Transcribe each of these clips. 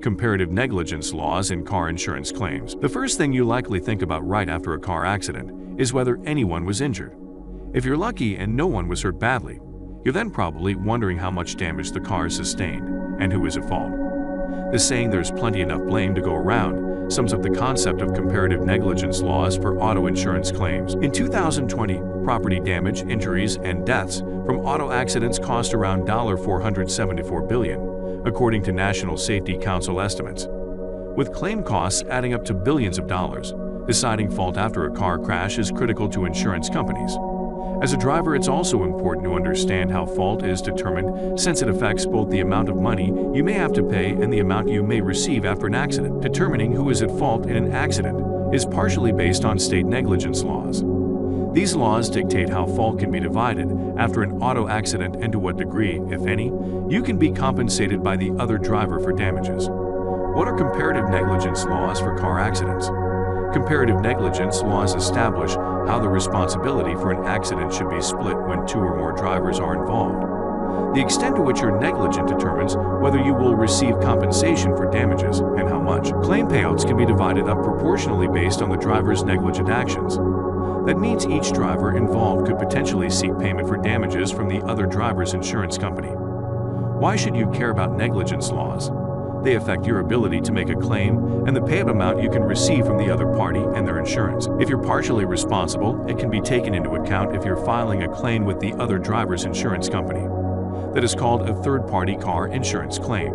Comparative negligence laws in car insurance claims. The first thing you likely think about right after a car accident is whether anyone was injured. If you're lucky and no one was hurt badly, you're then probably wondering how much damage the car sustained and who is at fault. The saying "there's plenty enough blame to go around" sums up the concept of comparative negligence laws for auto insurance claims. In 2020, property damage, injuries, and deaths from auto accidents cost around $474 billion, according to National Safety Council estimates. With claim costs adding up to billions of dollars, deciding fault after a car crash is critical to insurance companies. As a driver, it's also important to understand how fault is determined, since it affects both the amount of money you may have to pay and the amount you may receive after an accident. Determining who is at fault in an accident is partially based on state negligence laws. These laws dictate how fault can be divided after an auto accident and to what degree, if any, you can be compensated by the other driver for damages. What are comparative negligence laws for car accidents? Comparative negligence laws establish how the responsibility for an accident should be split when two or more drivers are involved. The extent to which you're negligent determines whether you will receive compensation for damages and how much. Claim payouts can be divided up proportionally based on the driver's negligent actions. That means each driver involved could potentially seek payment for damages from the other driver's insurance company. Why should you care about negligence laws? They affect your ability to make a claim and the payout amount you can receive from the other party and their insurance. If you're partially responsible, it can be taken into account if you're filing a claim with the other driver's insurance company. That is called a third-party car insurance claim.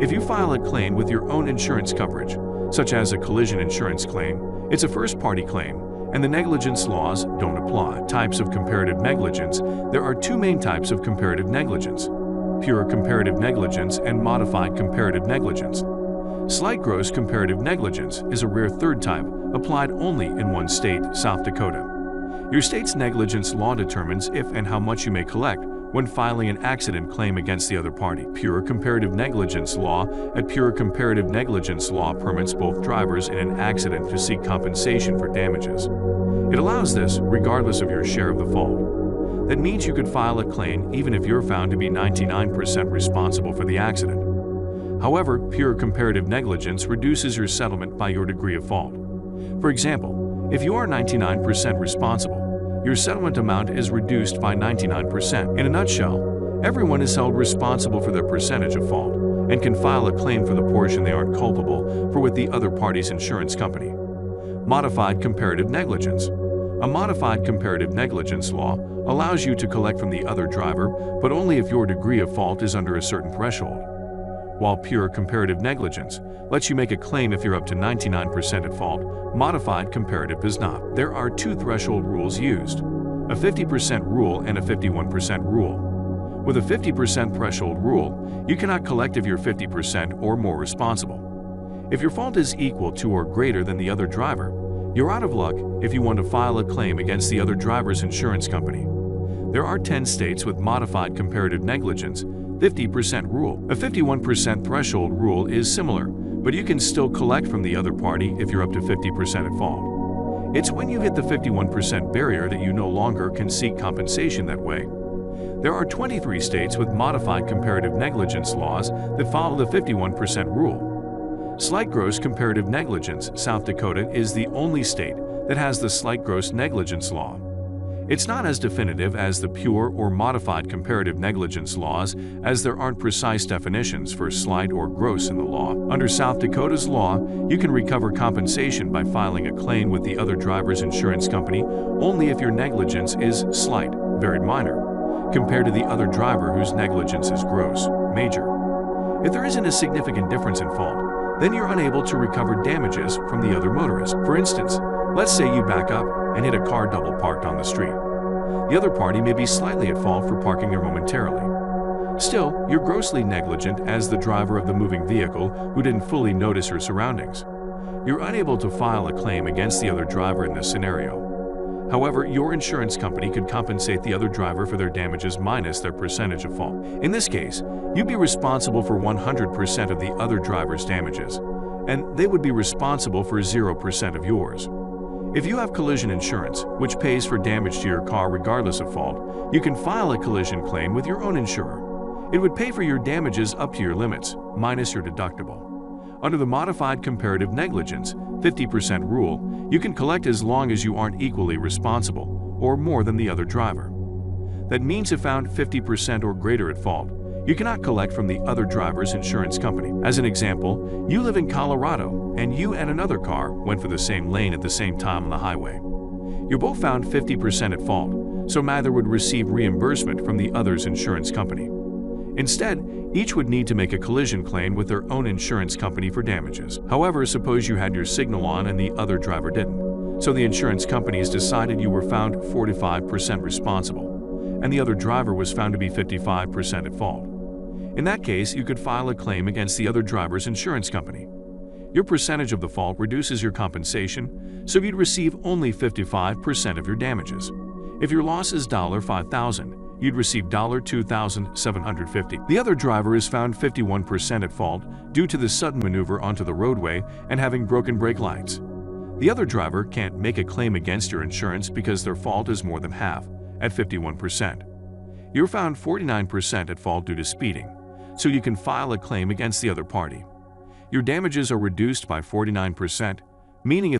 If you file a claim with your own insurance coverage, such as a collision insurance claim, it's a first-party claim, and the negligence laws don't apply. Types of comparative negligence. There are two main types of comparative negligence: pure comparative negligence and modified comparative negligence. Slight gross comparative negligence is a rare third type, applied only in one state, South Dakota. Your state's negligence law determines if and how much you may collect when filing an accident claim against the other party. Pure comparative negligence law. At pure comparative negligence law permits both drivers in an accident to seek compensation for damages. It allows this regardless of your share of the fault. That means you could file a claim even if you're found to be 99% responsible for the accident. However, pure comparative negligence reduces your settlement by your degree of fault. For example, if you are 99% responsible, your settlement amount is reduced by 99%. In a nutshell, everyone is held responsible for their percentage of fault and can file a claim for the portion they aren't culpable for with the other party's insurance company. Modified comparative negligence. A modified comparative negligence law allows you to collect from the other driver, but only if your degree of fault is under a certain threshold. While pure comparative negligence lets you make a claim if you're up to 99% at fault, modified comparative does not. There are two threshold rules used: a 50% rule and a 51% rule. With a 50% threshold rule, you cannot collect if you're 50% or more responsible. If your fault is equal to or greater than the other driver, you're out of luck if you want to file a claim against the other driver's insurance company. There are 10 states with modified comparative negligence 50% rule. A 51% threshold rule is similar, but you can still collect from the other party if you're up to 50% at fault. It's when you hit the 51% barrier that you no longer can seek compensation that way. There are 23 states with modified comparative negligence laws that follow the 51% rule. Slight gross comparative negligence. South Dakota is the only state that has the slight gross negligence law. It's not as definitive as the pure or modified comparative negligence laws, as there aren't precise definitions for slight or gross in the law. Under South Dakota's law, you can recover compensation by filing a claim with the other driver's insurance company only if your negligence is slight, very minor, compared to the other driver whose negligence is gross, major. If there isn't a significant difference in fault, then you're unable to recover damages from the other motorist. For instance, let's say you back up and hit a car double parked on the street. The other party may be slightly at fault for parking there momentarily. Still, you're grossly negligent as the driver of the moving vehicle who didn't fully notice her surroundings. You're unable to file a claim against the other driver in this scenario. However, your insurance company could compensate the other driver for their damages minus their percentage of fault. In this case, you'd be responsible for 100% of the other driver's damages, and they would be responsible for 0% of yours. If you have collision insurance, which pays for damage to your car regardless of fault, you can file a collision claim with your own insurer. It would pay for your damages up to your limits, minus your deductible. Under the modified comparative negligence 50% rule, you can collect as long as you aren't equally responsible or more than the other driver. That means if found 50% or greater at fault, you cannot collect from the other driver's insurance company. As an example, you live in Colorado and you and another car went for the same lane at the same time on the highway. You're both found 50% at fault, so neither would receive reimbursement from the other's insurance company. Instead, each would need to make a collision claim with their own insurance company for damages. However, suppose you had your signal on and the other driver didn't. So the insurance companies decided you were found 45% responsible, and the other driver was found to be 55% at fault. In that case, you could file a claim against the other driver's insurance company. Your percentage of the fault reduces your compensation, so you'd receive only 55% of your damages. If your loss is $5,000, you'd receive $2,750. The other driver is found 51% at fault due to the sudden maneuver onto the roadway and having broken brake lights. The other driver can't make a claim against your insurance because their fault is more than half, at 51%. You're found 49% at fault due to speeding, so you can file a claim against the other party. Your damages are reduced by 49%, meaning if